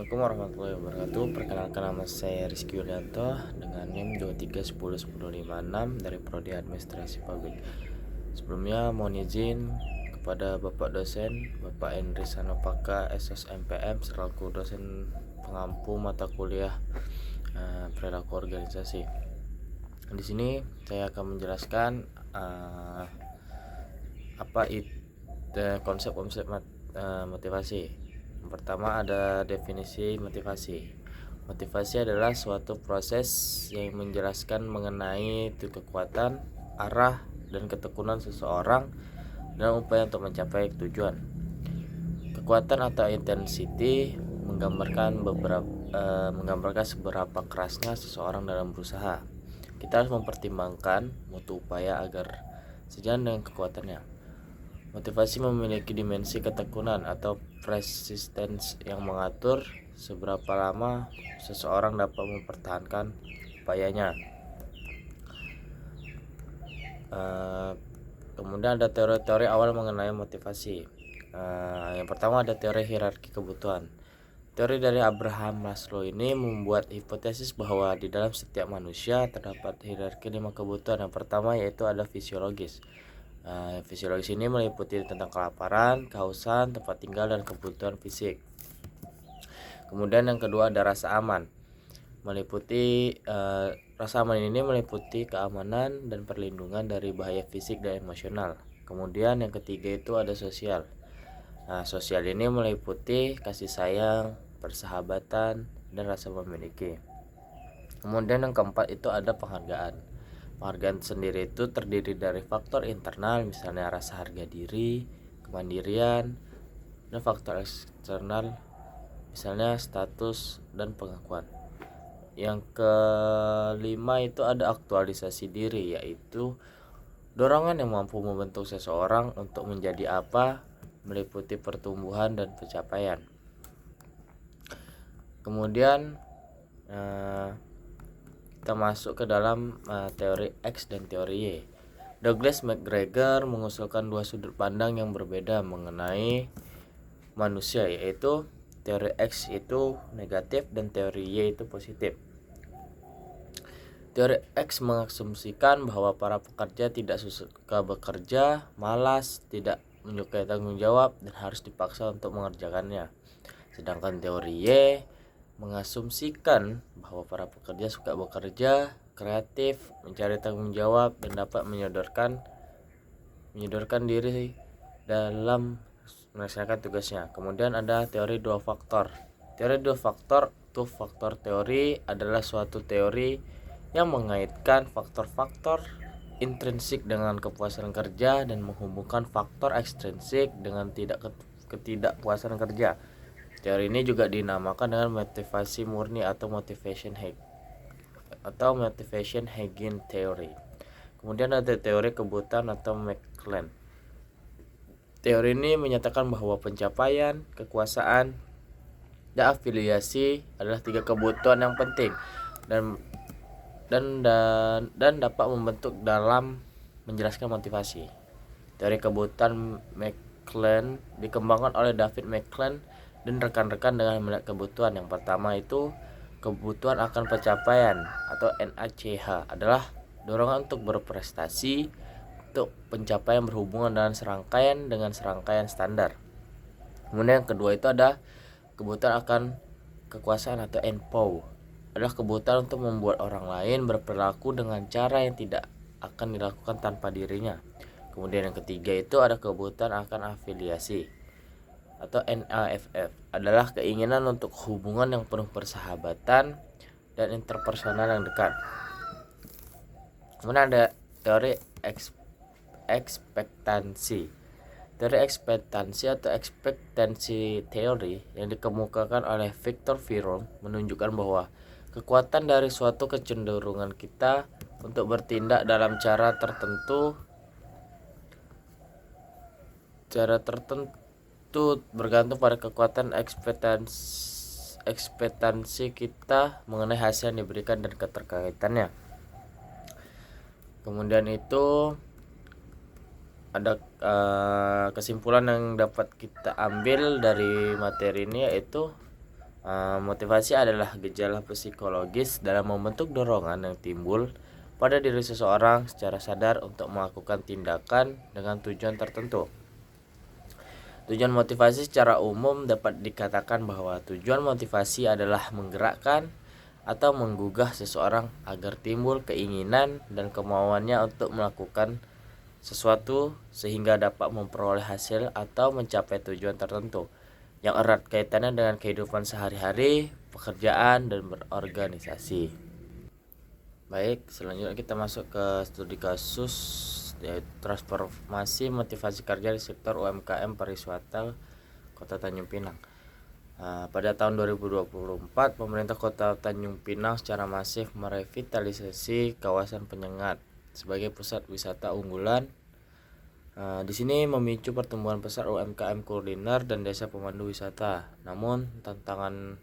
Assalamualaikum warahmatullahi wabarakatuh. Perkenalkan, nama saya Rizky Yulianto dengan NIM 23101056 dari Prodi Administrasi Publik. Sebelumnya mohon izin kepada Bapak dosen, Bapak Endri Sanopaka SSMPM selaku dosen pengampu mata kuliah perilaku organisasi. Di sini saya akan menjelaskan apa itu konsep-konsep motivasi. Yang pertama ada definisi motivasi. Motivasi adalah suatu proses yang menjelaskan mengenai kekuatan, arah, dan ketekunan seseorang dalam upaya untuk mencapai tujuan. Kekuatan atau intensity menggambarkan seberapa kerasnya seseorang dalam berusaha. Kita harus mempertimbangkan mutu upaya agar sejalan dengan kekuatannya. Motivasi memiliki dimensi ketekunan atau persistence yang mengatur seberapa lama seseorang dapat mempertahankan upayanya. Kemudian ada teori-teori awal mengenai motivasi. Yang pertama ada teori hierarki kebutuhan. Teori dari Abraham Maslow ini membuat hipotesis bahwa di dalam setiap manusia terdapat hierarki 5 kebutuhan. Yang pertama yaitu ada fisiologis. Fisiologis ini meliputi tentang kelaparan, kehausan, tempat tinggal, dan kebutuhan fisik. Kemudian yang kedua ada rasa aman. Rasa aman ini meliputi keamanan dan perlindungan dari bahaya fisik dan emosional. Kemudian yang ketiga itu ada sosial. Sosial ini meliputi kasih sayang, persahabatan, dan rasa memiliki. Kemudian yang keempat itu ada penghargaan. Penghargaan sendiri itu terdiri dari faktor internal, misalnya rasa harga diri, kemandirian, dan faktor eksternal, misalnya status dan pengakuan. Yang kelima itu ada aktualisasi diri, yaitu dorongan yang mampu membentuk seseorang untuk menjadi apa, meliputi pertumbuhan dan pencapaian. Kemudian kita masuk ke dalam teori X dan teori Y. Douglas McGregor mengusulkan dua sudut pandang yang berbeda mengenai manusia, yaitu teori X itu negatif dan teori Y itu positif. Teori X mengasumsikan bahwa para pekerja tidak suka bekerja, malas, tidak menyukai tanggung jawab, dan harus dipaksa untuk mengerjakannya. Sedangkan teori Y mengasumsikan bahwa para pekerja suka bekerja, kreatif, mencari tanggung jawab, dan dapat menyodorkan diri dalam melaksanakan tugasnya. Kemudian ada teori dua faktor. Teori dua faktor, two factor teori adalah suatu teori yang mengaitkan faktor-faktor intrinsik dengan kepuasan kerja dan menghubungkan faktor ekstrinsik dengan ketidakpuasan kerja. Teori ini juga dinamakan dengan motivasi murni atau motivation Hegel theory. Kemudian ada teori kebutuhan atau McClellan. Teori ini menyatakan bahwa pencapaian, kekuasaan, dan afiliasi adalah 3 kebutuhan yang penting dan dapat membentuk dalam menjelaskan motivasi. Teori kebutuhan McClellan dikembangkan oleh David McClellan dan rekan-rekan dengan melihat kebutuhan. Yang pertama itu kebutuhan akan pencapaian atau NACH adalah dorongan untuk berprestasi, untuk pencapaian berhubungan dengan serangkaian standar. Kemudian yang kedua itu ada kebutuhan akan kekuasaan atau NPOW, adalah kebutuhan untuk membuat orang lain berperilaku dengan cara yang tidak akan dilakukan tanpa dirinya. Kemudian yang ketiga itu ada kebutuhan akan afiliasi atau NAFF, adalah keinginan untuk hubungan yang penuh persahabatan dan interpersonal yang dekat. Kemudian ada teori ekspektansi. Teori ekspektansi atau ekspektansi teori yang dikemukakan oleh Victor Fromm menunjukkan bahwa kekuatan dari suatu kecenderungan kita untuk bertindak dalam cara tertentu bergantung pada kekuatan ekspektansi kita mengenai hasil yang diberikan dan keterkaitannya. Kemudian itu ada kesimpulan yang dapat kita ambil dari materi ini, yaitu Motivasi adalah gejala psikologis dalam membentuk dorongan yang timbul pada diri seseorang secara sadar untuk melakukan tindakan dengan tujuan tertentu. Tujuan motivasi secara umum dapat dikatakan bahwa tujuan motivasi adalah menggerakkan atau menggugah seseorang agar timbul keinginan dan kemauannya untuk melakukan sesuatu sehingga dapat memperoleh hasil atau mencapai tujuan tertentu yang erat kaitannya dengan kehidupan sehari-hari, pekerjaan, dan berorganisasi. Baik, selanjutnya kita masuk ke studi kasus, yaitu transformasi motivasi kerja di sektor UMKM pariwisata Kota Tanjung Pinang. Pada tahun 2024, pemerintah Kota Tanjung Pinang secara masif merevitalisasi kawasan Penyengat sebagai pusat wisata unggulan. Di sini memicu pertumbuhan besar UMKM kuliner dan desa pemandu wisata. Namun, tantangan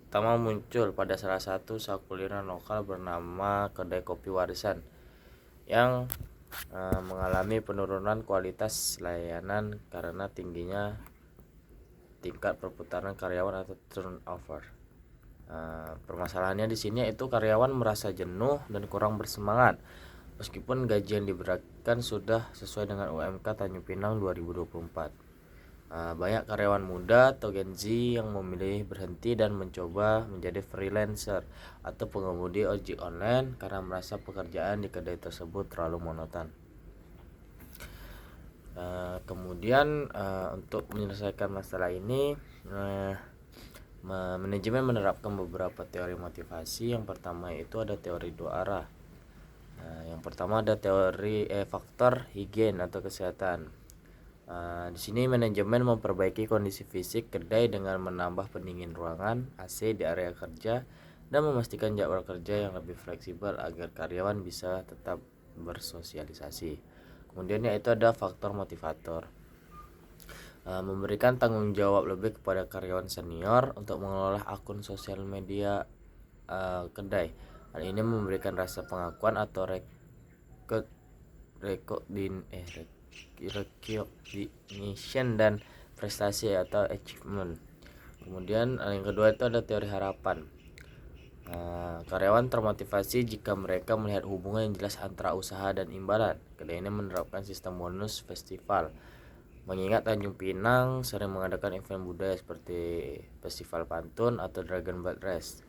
utama muncul pada salah satu usaha kuliner lokal bernama Kedai Kopi Warisan yang mengalami penurunan kualitas layanan karena tingginya tingkat perputaran karyawan atau turnover. Permasalahannya di sini itu karyawan merasa jenuh dan kurang bersemangat meskipun gaji yang diberikan sudah sesuai dengan UMK Tanjung Pinang 2024. Banyak karyawan muda atau Gen Z yang memilih berhenti dan mencoba menjadi freelancer atau pengemudi ojek online karena merasa pekerjaan di kedai tersebut terlalu monoton. Kemudian untuk menyelesaikan masalah ini, manajemen menerapkan beberapa teori motivasi. Yang pertama itu ada teori dua arah. Yang pertama ada teori faktor higien atau kesehatan. Di sini manajemen memperbaiki kondisi fisik kedai dengan menambah pendingin ruangan, AC di area kerja, dan memastikan jadwal kerja yang lebih fleksibel agar karyawan bisa tetap bersosialisasi. Kemudian yaitu ada faktor motivator. Memberikan tanggung jawab lebih kepada karyawan senior untuk mengelola akun sosial media kedai. Hal ini memberikan rasa pengakuan atau recognition dan prestasi atau achievement. Kemudian yang kedua itu ada teori harapan. Karyawan termotivasi jika mereka melihat hubungan yang jelas antara usaha dan imbalan. Kedai ini menerapkan sistem bonus festival. Mengingat Tanjung Pinang sering mengadakan event budaya seperti Festival Pantun atau Dragon Boat Race.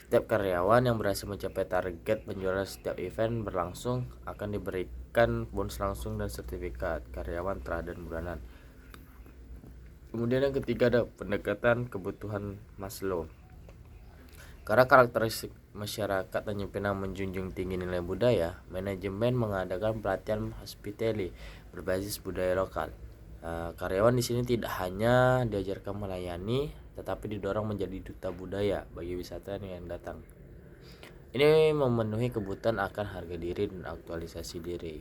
Setiap karyawan yang berhasil mencapai target penjualan setiap event berlangsung akan diberikan bonus langsung dan sertifikat karyawan teladan bulanan. Kemudian yang ketiga ada pendekatan kebutuhan Maslow. Karena karakteristik masyarakat Tanjung Pinang menjunjung tinggi nilai budaya, manajemen mengadakan pelatihan hospitality berbasis budaya lokal. Karyawan di sini tidak hanya diajarkan melayani, tetapi didorong menjadi duta budaya bagi wisatawan yang datang. Ini memenuhi kebutuhan akan harga diri dan aktualisasi diri.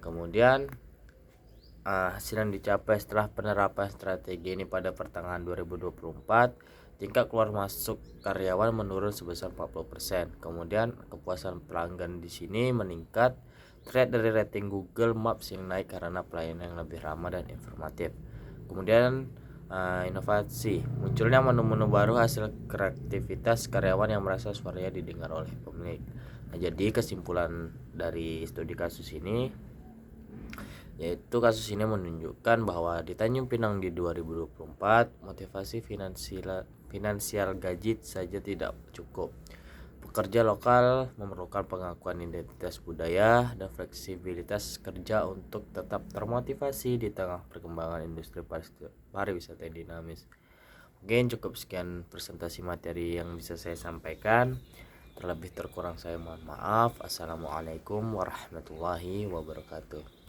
Kemudian hasil yang dicapai setelah penerapan strategi ini pada pertengahan 2024, tingkat keluar masuk karyawan menurun sebesar 40%. Kemudian kepuasan pelanggan di sini meningkat. Terlihat dari rating Google Maps yang naik karena pelayanan yang lebih ramah dan informatif. Kemudian inovasi, munculnya menu-menu baru hasil kreativitas karyawan yang merasa suaranya didengar oleh pemilik. Jadi kesimpulan dari studi kasus ini yaitu kasus ini menunjukkan bahwa di Tanjung Pinang di 2024 motivasi finansial gaji saja tidak cukup. Pekerja lokal memerlukan pengakuan identitas budaya dan fleksibilitas kerja untuk tetap termotivasi di tengah perkembangan industri pariwisata yang dinamis. Mungkin cukup sekian presentasi materi yang bisa saya sampaikan. Terlebih terkurang saya mohon maaf. Assalamualaikum warahmatullahi wabarakatuh.